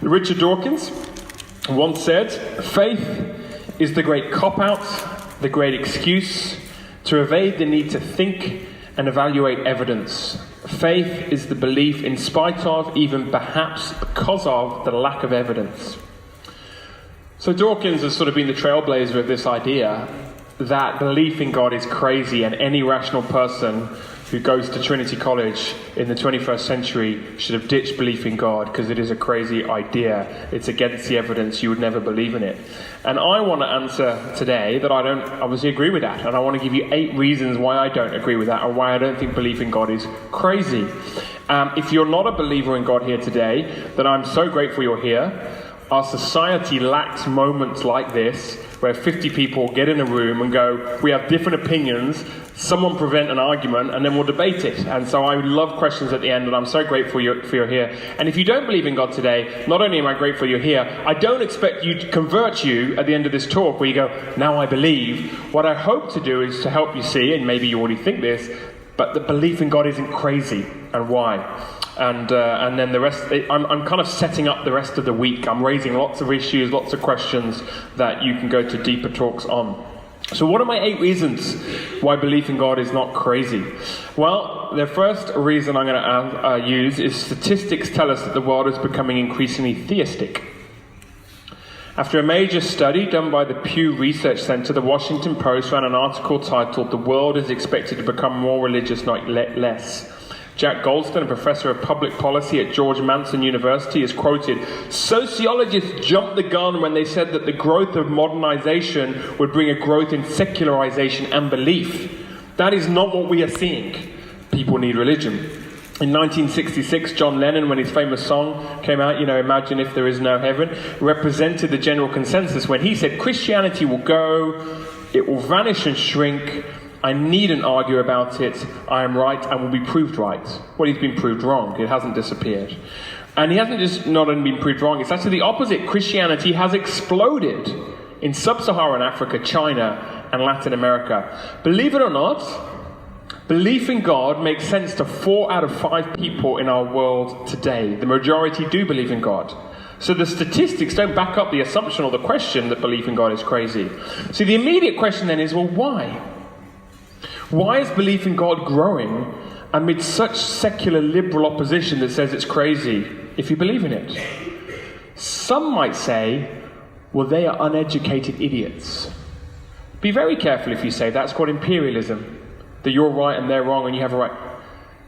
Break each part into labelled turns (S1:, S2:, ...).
S1: Richard Dawkins once said, "Faith is the great cop-out, the great excuse to evade the need to think and evaluate evidence. Faith is the belief in spite of, even perhaps because of, the lack of evidence." So Dawkins has sort of been the trailblazer of this idea that belief in God is crazy, and any rational person who goes to Trinity College in the 21st century should have ditched belief in God because it is a crazy idea. It's against the evidence. You would never believe in it. And I want to answer today that I don't obviously agree with that. And I want to give you 8 reasons why I don't agree with that, or why I don't think belief in God is crazy. If you're not a believer in God here today, then I'm so grateful you're here. Our society lacks moments like this, where 50 people get in a room and go, we have different opinions, someone prevent an argument, and then we'll debate it. And so I love questions at the end, and I'm so grateful you're here. And if you don't believe in God today, not only am I grateful you're here, I don't expect you to convert you at the end of this talk where you go, now I believe. What I hope to do is to help you see, and maybe you already think this, but the belief in God isn't crazy, and why. And then the rest, I'm kind of setting up the rest of the week. I'm raising lots of issues, lots of questions that you can go to deeper talks on. So what are my 8 reasons why belief in God is not crazy? Well, the first reason I'm going to use is statistics tell us that the world is becoming increasingly theistic. After a major study done by the Pew Research Center, the Washington Post ran an article titled, "The World is Expected to Become More Religious, Not Less." Jack Goldstein, a professor of public policy at George Mason University, is quoted, "Sociologists jumped the gun when they said that the growth of modernization would bring a growth in secularization and belief. That is not what we are seeing. People need religion." In 1966, John Lennon, when his famous song came out, Imagine If There Is No Heaven, represented the general consensus when he said, "Christianity will go, it will vanish and shrink. I needn't argue about it. I am right and will be proved right." Well, he's been proved wrong. It hasn't disappeared. And he hasn't just not only been proved wrong, it's actually the opposite. Christianity has exploded in sub-Saharan Africa, China, and Latin America. Believe it or not, belief in God makes sense to 4 out of 5 people in our world today. The majority do believe in God. So the statistics don't back up the assumption or the question that belief in God is crazy. So the immediate question then is, well, why? Why is belief in God growing amid such secular liberal opposition that says it's crazy if you believe in it? Some might say, well, they are uneducated idiots. Be very careful if you say that. It's called imperialism, that you're right and they're wrong and you have a right.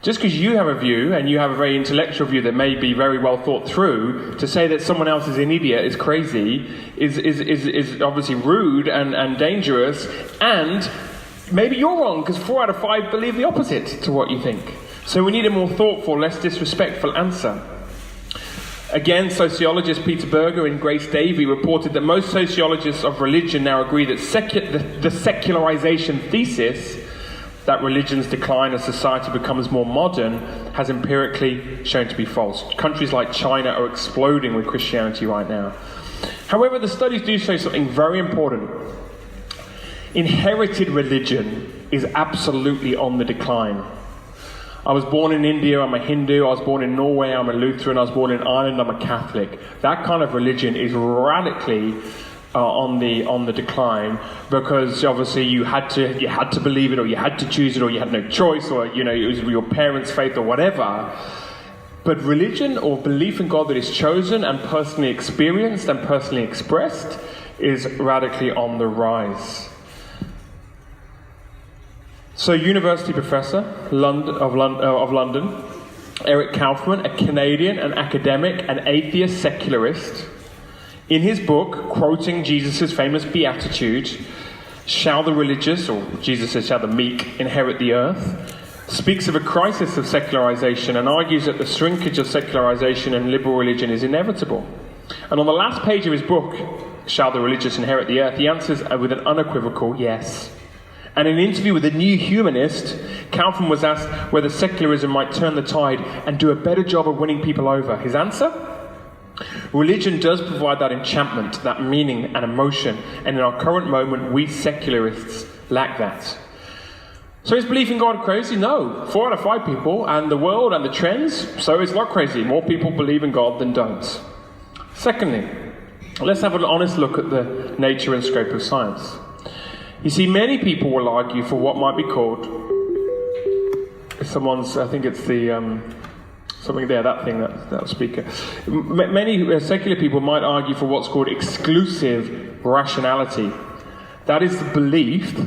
S1: Just because you have a view, and you have a very intellectual view that may be very well thought through, to say that someone else is an idiot, is crazy, is obviously rude and dangerous, and maybe you're wrong, because 4 out of 5 believe the opposite to what you think. So we need a more thoughtful, less disrespectful answer. Again, sociologist Peter Berger and Grace Davey reported that most sociologists of religion now agree that the secularization thesis, that religions decline as society becomes more modern, has empirically shown to be false. Countries like China are exploding with Christianity right now. However, the studies do show something very important. Inherited religion is absolutely on the decline. I was born in India, I'm a Hindu. I was born in Norway, I'm a Lutheran. I was born in Ireland, I'm a Catholic. That kind of religion is radically on the decline, because obviously you had to believe it, or you had to choose it, or you had no choice, or it was your parents' faith or whatever. But religion or belief in God that is chosen and personally experienced and personally expressed is radically on the rise. So, university professor of London, Eric Kaufman, a Canadian, an academic, an atheist secularist, in his book, quoting Jesus' famous beatitude, "Shall the religious," or Jesus says, "shall the meek inherit the earth," speaks of a crisis of secularization and argues that the shrinkage of secularization and liberal religion is inevitable. And on the last page of his book, "Shall the religious inherit the earth?" he answers with an unequivocal yes. And in an interview with a New Humanist, Kaufman was asked whether secularism might turn the tide and do a better job of winning people over. His answer? "Religion does provide that enchantment, that meaning and emotion, and in our current moment, we secularists lack that." So is belief in God crazy? No. 4 out of 5 people, and the world and the trends, so it's not crazy. More people believe in God than don't. Secondly, let's have an honest look at the nature and scope of science. You see, many people will argue for what might be called, I think it's the, something there, that speaker. Many secular people might argue for what's called exclusive rationality. That is the belief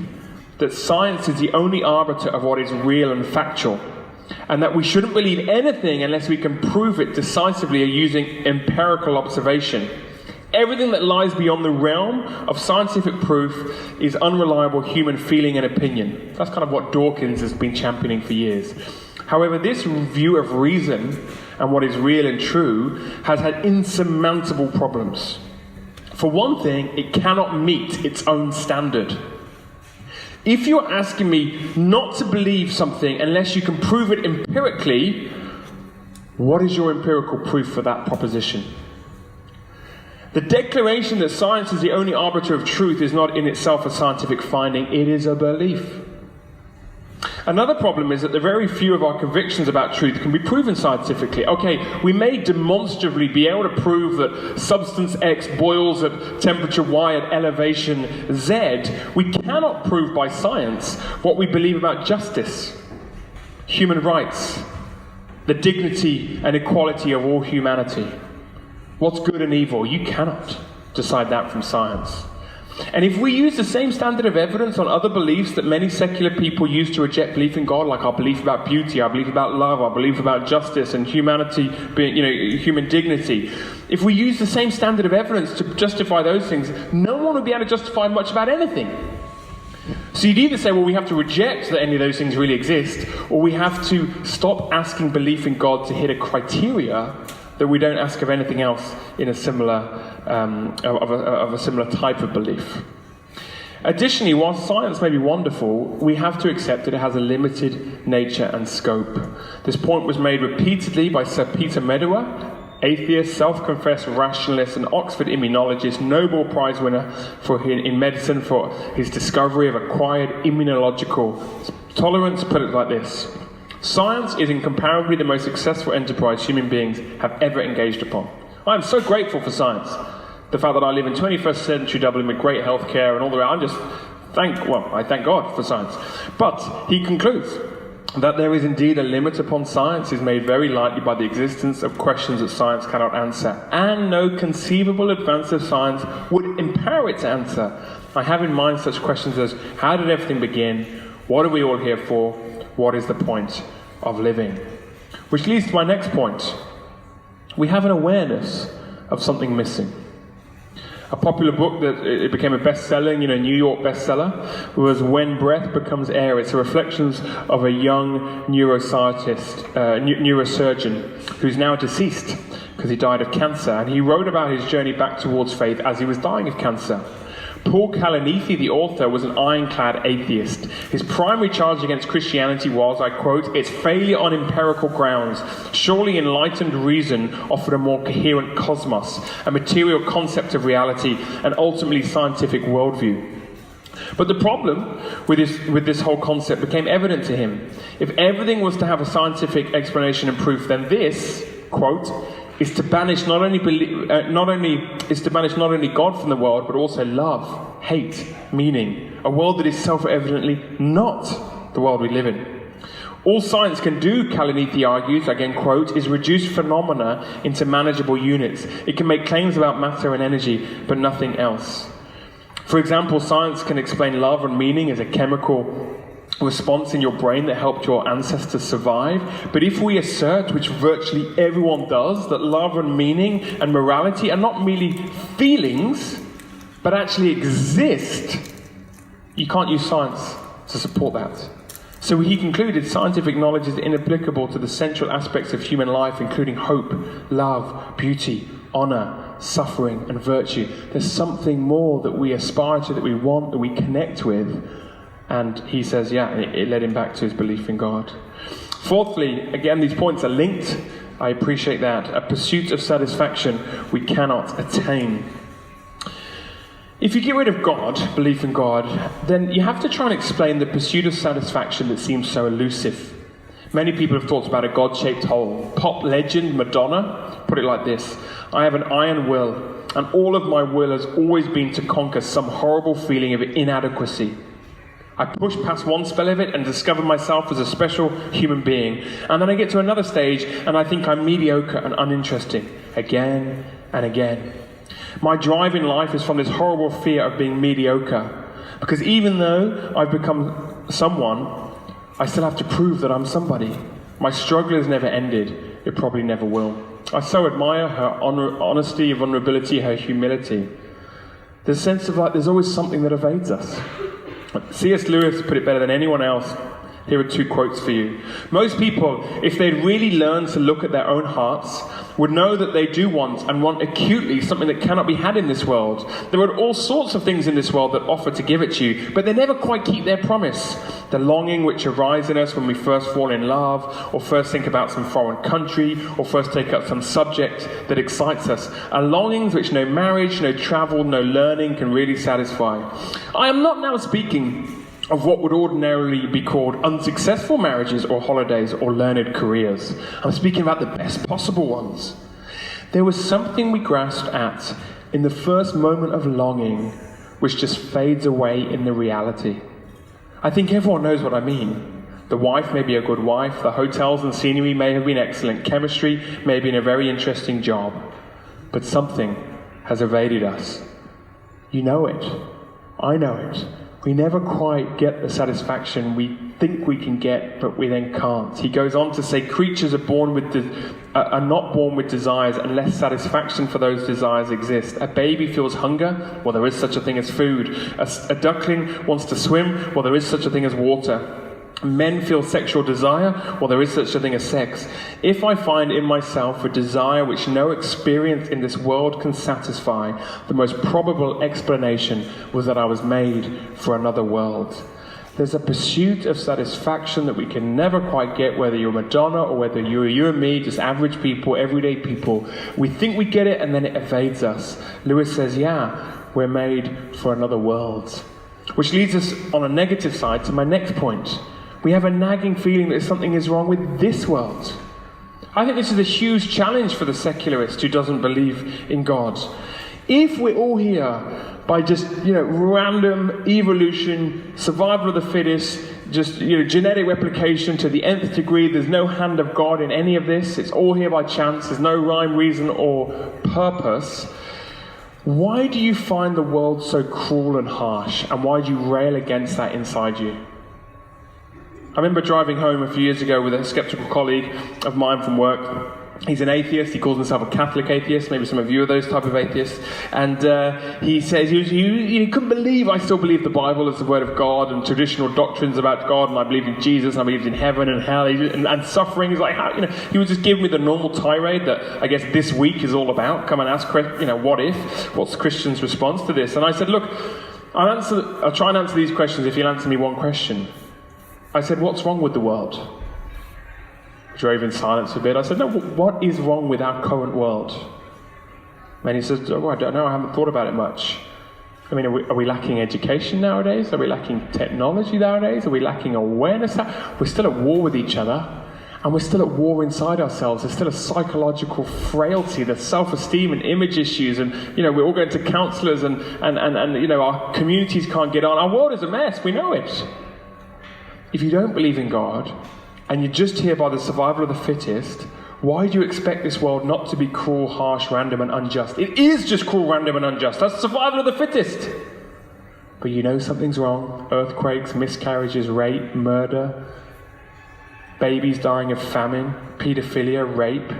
S1: that science is the only arbiter of what is real and factual, and that we shouldn't believe anything unless we can prove it decisively or using empirical observation. Everything that lies beyond the realm of scientific proof is unreliable human feeling and opinion. That's kind of what Dawkins has been championing for years. However, this view of reason and what is real and true has had insurmountable problems. For one thing, it cannot meet its own standard. If you're asking me not to believe something unless you can prove it empirically, what is your empirical proof for that proposition? The declaration that science is the only arbiter of truth is not in itself a scientific finding, it is a belief. Another problem is that the very few of our convictions about truth can be proven scientifically. Okay, we may demonstrably be able to prove that substance X boils at temperature Y at elevation Z. We cannot prove by science what we believe about justice, human rights, the dignity and equality of all humanity. What's good and evil? You cannot decide that from science. And if we use the same standard of evidence on other beliefs that many secular people use to reject belief in God, like our belief about beauty, our belief about love, our belief about justice and humanity, being, human dignity, if we use the same standard of evidence to justify those things, no one will be able to justify much about anything. So you'd either say, well, we have to reject that any of those things really exist, or we have to stop asking belief in God to hit a criteria that we don't ask of anything else in a similar of a similar type of belief. Additionally, while science may be wonderful, we have to accept that it has a limited nature and scope. This point was made repeatedly by Sir Peter Medawar, atheist, self-confessed rationalist, and Oxford immunologist, Nobel Prize winner in medicine for his discovery of acquired immunological tolerance, put it like this: science is incomparably the most successful enterprise human beings have ever engaged upon. I am so grateful for science. The fact that I live in 21st century Dublin with great healthcare and all the rest, I thank God for science. But he concludes that there is indeed a limit upon science is made very likely by the existence of questions that science cannot answer, and no conceivable advance of science would empower it to answer. I have in mind such questions as, how did everything begin? What are we all here for? What is the point of living? Which leads to my next point. We have an awareness of something missing. A popular book that it became a bestseller, New York bestseller, was When Breath Becomes Air. It's a reflections of a young neurosurgeon who's now deceased because he died of cancer. And he wrote about his journey back towards faith as he was dying of cancer. Paul Kalanithi, the author, was an ironclad atheist. His primary charge against Christianity was, I quote, its failure on empirical grounds. Surely enlightened reason offered a more coherent cosmos, a material concept of reality, and ultimately scientific worldview. But the problem with this whole concept became evident to him. If everything was to have a scientific explanation and proof, then this, quote, is to banish not only God from the world, but also love, hate, meaning, a world that is self-evidently not the world we live in. All science can do, Kalanithi argues, again quote, is reduce phenomena into manageable units. It can make claims about matter and energy, but nothing else. For example, science can explain love and meaning as a chemical response in your brain that helped your ancestors survive. But if we assert, which virtually everyone does, that love and meaning and morality are not merely feelings, but actually exist, you can't use science to support that. So he concluded scientific knowledge is inapplicable to the central aspects of human life, including hope, love, beauty, honor, suffering, and virtue. There's something more that we aspire to, that we want, that we connect with. And he says, it led him back to his belief in God. Fourthly, again, these points are linked. I appreciate that. A pursuit of satisfaction we cannot attain. If you get rid of God, belief in God, then you have to try and explain the pursuit of satisfaction that seems so elusive. Many people have talked about a God-shaped hole. Pop legend Madonna put it like this: I have an iron will, and all of my will has always been to conquer some horrible feeling of inadequacy. I push past one spell of it and discover myself as a special human being. And then I get to another stage and I think I'm mediocre and uninteresting again and again. My drive in life is from this horrible fear of being mediocre. Because even though I've become someone, I still have to prove that I'm somebody. My struggle has never ended. It probably never will. I so admire her honesty, vulnerability, her humility. There's a sense of like there's always something that evades us. C.S. Lewis put it better than anyone else. Here are 2 quotes for you. Most people, if they'd really learned to look at their own hearts, would know that they do want, and want acutely, something that cannot be had in this world. There are all sorts of things in this world that offer to give it to you, but they never quite keep their promise. The longing which arises in us when we first fall in love, or first think about some foreign country, or first take up some subject that excites us, are longings which no marriage, no travel, no learning can really satisfy. I am not now speaking of what would ordinarily be called unsuccessful marriages or holidays or learned careers. I'm speaking about the best possible ones. There was something we grasped at in the first moment of longing which just fades away in the reality. I think everyone knows what I mean. The wife may be a good wife, the hotels and scenery may have been excellent, chemistry may have been a very interesting job, but something has evaded us. You know it. I know it. We never quite get the satisfaction we think we can get, but we then can't. He goes on to say, creatures are not born with desires unless satisfaction for those desires exists. A baby feels hunger, well, there is such a thing as food. A duckling wants to swim, well, there is such a thing as water. Men feel sexual desire, well, there is such a thing as sex. If I find in myself a desire which no experience in this world can satisfy, the most probable explanation was that I was made for another world. There's a pursuit of satisfaction that we can never quite get, whether you're Madonna or whether you're you and me, just average people, everyday people. We think we get it and then it evades us. Lewis says, yeah, we're made for another world. Which leads us on a negative side to my next point. We have a nagging feeling that something is wrong with this world. I think this is a huge challenge for the secularist who doesn't believe in God. If we're all here by just, random evolution, survival of the fittest, just, genetic replication to the nth degree, there's no hand of God in any of this, it's all here by chance, there's no rhyme, reason, or purpose, why do you find the world so cruel and harsh? And why do you rail against that inside you? I remember driving home a few years ago with a skeptical colleague of mine from work. He's an atheist. He calls himself a Catholic atheist. Maybe some of you are those type of atheists. And he says, you couldn't believe I still believe the Bible is the word of God and traditional doctrines about God, and I believe in Jesus, and I believe in heaven and hell and suffering. He's like, he would just give me the normal tirade that I guess this week is all about. Come and ask, what if? What's the Christian's response to this? And I said, look, I'll try and answer these questions if you'll answer me one question. I said, what's wrong with the world? We drove in silence a bit. I said, no, what is wrong with our current world? And he said, I don't know, I haven't thought about it much. I mean, are we lacking education nowadays? Are we lacking technology nowadays? Are we lacking awareness? We're still at war with each other, and we're still at war inside ourselves. There's still a psychological frailty, there's self-esteem and image issues, and, we're all going to counsellors, and our communities can't get on. Our world is a mess, we know it. If you don't believe in God, and you're just here by the survival of the fittest, why do you expect this world not to be cruel, harsh, random, and unjust? It is just cruel, random, and unjust. That's survival of the fittest. But you know something's wrong. Earthquakes, miscarriages, rape, murder, babies dying of famine, paedophilia, rape.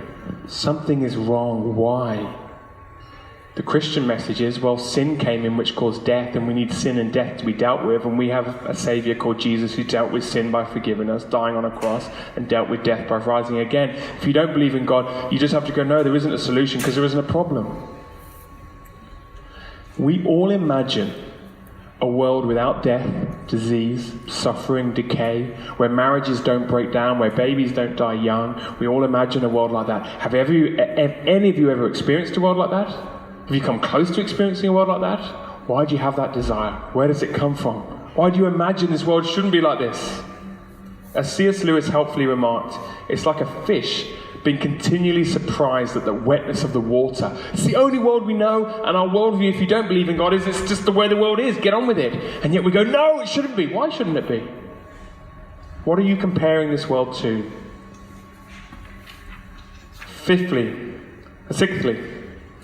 S1: Something is wrong. Why? The Christian message is, sin came in which caused death, and we need sin and death to be dealt with, and we have a Saviour called Jesus who dealt with sin by forgiving us, dying on a cross, and dealt with death by rising again. If you don't believe in God, you just have to go, no, there isn't a solution because there isn't a problem. We all imagine a world without death, disease, suffering, decay, where marriages don't break down, where babies don't die young. We all imagine a world like that. Have any of you ever experienced a world like that? Have you come close to experiencing a world like that? Why do you have that desire? Where does it come from? Why do you imagine this world shouldn't be like this? As C.S. Lewis helpfully remarked, it's like a fish being continually surprised at the wetness of the water. It's the only world we know, and our worldview, if you don't believe in God, is it's just the way the world is. Get on with it. And yet we go, no, it shouldn't be. Why shouldn't it be? What are you comparing this world to? Sixthly,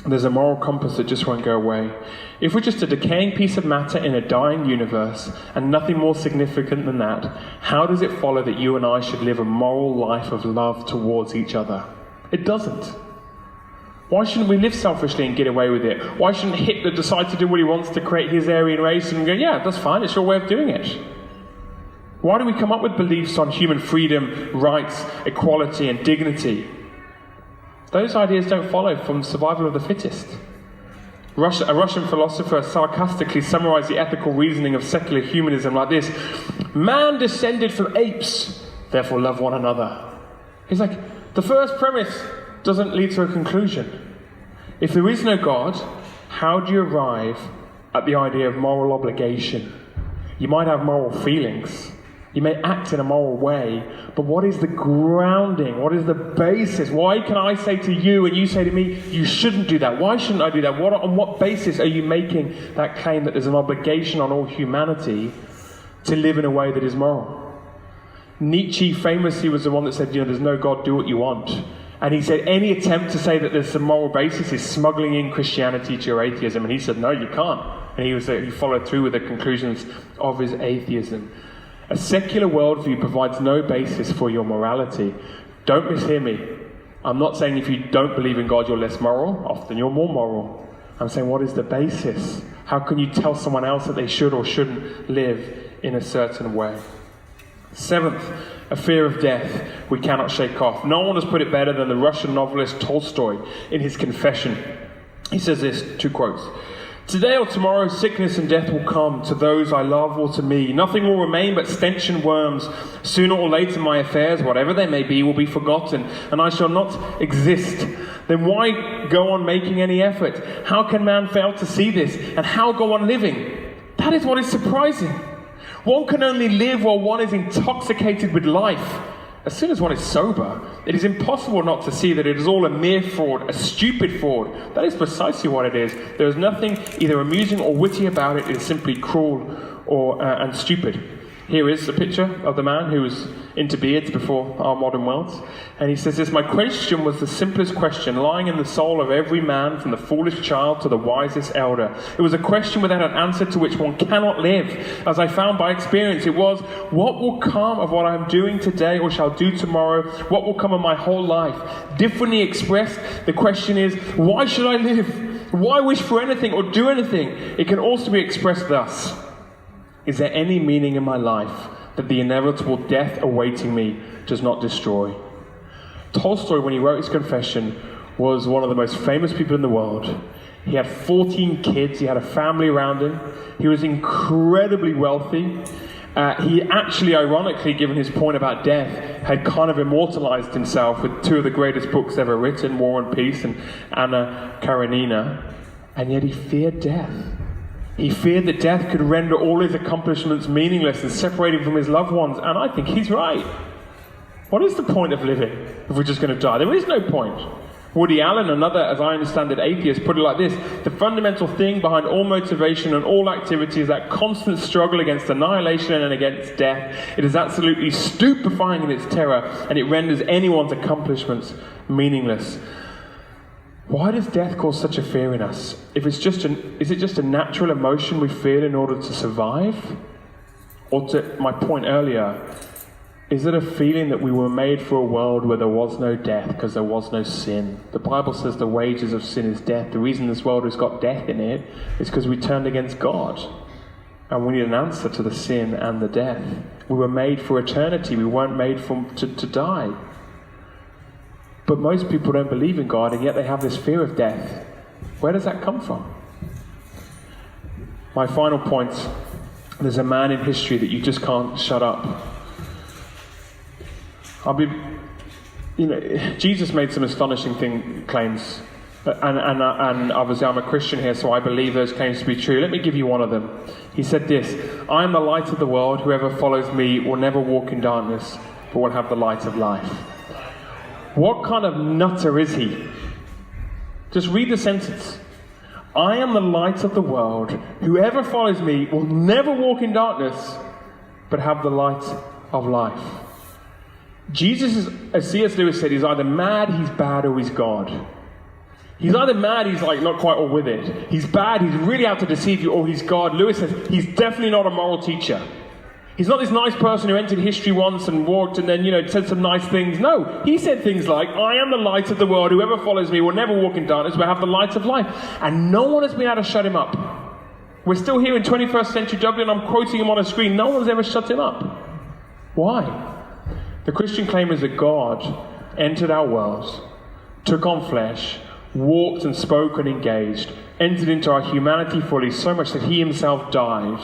S1: there's a moral compass that just won't go away. If we're just a decaying piece of matter in a dying universe, and nothing more significant than that, how does it follow that you and I should live a moral life of love towards each other? It doesn't. Why shouldn't we live selfishly and get away with it? Why shouldn't Hitler decide to do what he wants to create his Aryan race and go, yeah, that's fine, it's your way of doing it? Why do we come up with beliefs on human freedom, rights, equality, and dignity? Those ideas don't follow from survival of the fittest. A Russian philosopher sarcastically summarized the ethical reasoning of secular humanism like this: man descended from apes, therefore love one another. He's like, the first premise doesn't lead to a conclusion. If there is no God, how do you arrive at the idea of moral obligation? You might have moral feelings. You may act in a moral way, but what is the grounding? What is the basis? Why can I say to you and you say to me, you shouldn't do that? Why shouldn't I do that? On what basis are you making that claim that there's an obligation on all humanity to live in a way that is moral? Nietzsche famously was the one that said, there's no God, do what you want. And he said any attempt to say that there's some moral basis is smuggling in Christianity to your atheism. And he said, no, you can't. And he followed through with the conclusions of his atheism. A secular worldview provides no basis for your morality. Don't mishear me. I'm not saying if you don't believe in God, you're less moral. Often you're more moral. I'm saying, what is the basis? How can you tell someone else that they should or shouldn't live in a certain way? Seventh, a fear of death we cannot shake off. No one has put it better than the Russian novelist Tolstoy in his Confession. He says this, 2 quotes. Today or tomorrow, sickness and death will come to those I love or to me. Nothing will remain but stench and worms. Sooner or later, my affairs, whatever they may be, will be forgotten, and I shall not exist. Then why go on making any effort? How can man fail to see this? And how go on living? That is what is surprising. One can only live while one is intoxicated with life. As soon as one is sober, it is impossible not to see that it is all a mere fraud, a stupid fraud. That is precisely what it is. There is nothing either amusing or witty about it. It is simply cruel and stupid. Here is a picture of the man who was into beards before our modern world. And he says this: my question was the simplest question lying in the soul of every man, from the foolish child to the wisest elder. It was a question without an answer to which one cannot live. As I found by experience, it was, what will come of what I am doing today or shall do tomorrow? What will come of my whole life? Differently expressed, the question is, why should I live? Why wish for anything or do anything? It can also be expressed thus: is there any meaning in my life that the inevitable death awaiting me does not destroy? Tolstoy, when he wrote his Confession, was one of the most famous people in the world. He had 14 kids, he had a family around him, he was incredibly wealthy. He actually, ironically, given his point about death, had kind of immortalized himself with 2 of the greatest books ever written, War and Peace and Anna Karenina, and yet he feared death. He feared that death could render all his accomplishments meaningless and separate him from his loved ones. And I think he's right. What is the point of living if we're just going to die? There is no point. Woody Allen, another, as I understand it, atheist, put it like this: the fundamental thing behind all motivation and all activity is that constant struggle against annihilation and against death. It is absolutely stupefying in its terror, and it renders anyone's accomplishments meaningless. Why does death cause such a fear in us? Is it just a natural emotion we feel in order to survive? Or to my point earlier, is it a feeling that we were made for a world where there was no death because there was no sin? The Bible says the wages of sin is death. The reason this world has got death in it is because we turned against God. And we need an answer to the sin and the death. We were made for eternity. We weren't made to die. But most people don't believe in God, and yet they have this fear of death. Where does that come from? My final point: there's a man in history that you just can't shut up. Jesus made some astonishing claims And obviously I'm a Christian here, so I believe those claims to be true. Let me give you one of them. He said this: I am the light of the world. Whoever follows me will never walk in darkness, but will have the light of life. What kind of nutter is he? Just read the sentence. I am the light of the world. Whoever follows me will never walk in darkness, but have the light of life. Jesus is, as C.S. Lewis said, he's either mad, he's bad, or he's God. He's either mad, he's like not quite all with it. He's bad, he's really out to deceive you, or he's God. Lewis says he's definitely not a moral teacher. He's not this nice person who entered history once and walked and then, said some nice things. No, he said things like, I am the light of the world. Whoever follows me will never walk in darkness, but have the light of life. And no one has been able to shut him up. We're still here in 21st century Dublin. I'm quoting him on a screen. No one's ever shut him up. Why? The Christian claim is that God entered our world, took on flesh, walked and spoke and engaged, entered into our humanity fully, so much that he himself died.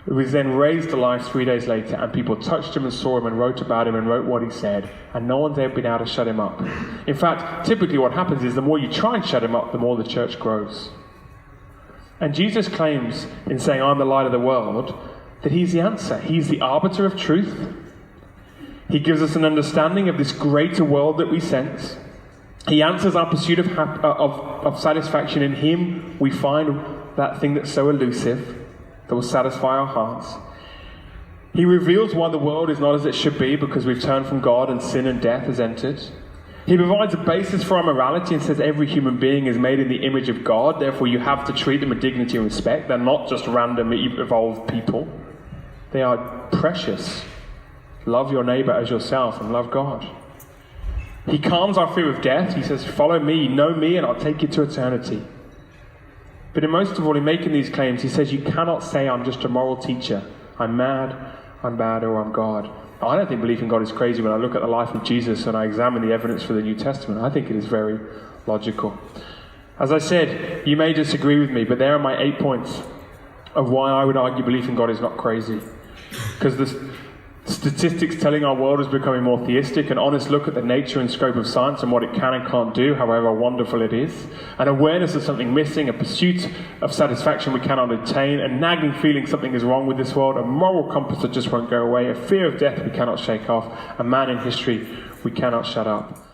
S1: He was then raised to life 3 days later, and people touched him and saw him and wrote about him and wrote what he said, and no one's ever been able to shut him up. In fact, typically what happens is the more you try and shut him up, the more the church grows. And Jesus claims, in saying, I'm the light of the world, that he's the answer. He's the arbiter of truth. He gives us an understanding of this greater world that we sense. He answers our pursuit of satisfaction. In him we find that thing that's so elusive, that will satisfy our hearts. He reveals why the world is not as it should be, because we've turned from God and sin and death has entered. He provides a basis for our morality and says every human being is made in the image of God, therefore you have to treat them with dignity and respect. They're not just random evolved people. They are precious. Love your neighbor as yourself and love God. He calms our fear of death. He says, follow me, know me, and I'll take you to eternity. But in most of all, in making these claims, he says you cannot say I'm just a moral teacher. I'm mad, I'm bad, or I'm God. I don't think belief in God is crazy when I look at the life of Jesus and I examine the evidence for the New Testament. I think it is very logical. As I said, you may disagree with me, but there are my 8 points of why I would argue belief in God is not crazy. Because the statistics telling our world is becoming more theistic, an honest look at the nature and scope of science and what it can and can't do, however wonderful it is, an awareness of something missing, a pursuit of satisfaction we cannot attain, a nagging feeling something is wrong with this world, a moral compass that just won't go away, a fear of death we cannot shake off, a man in history we cannot shut up.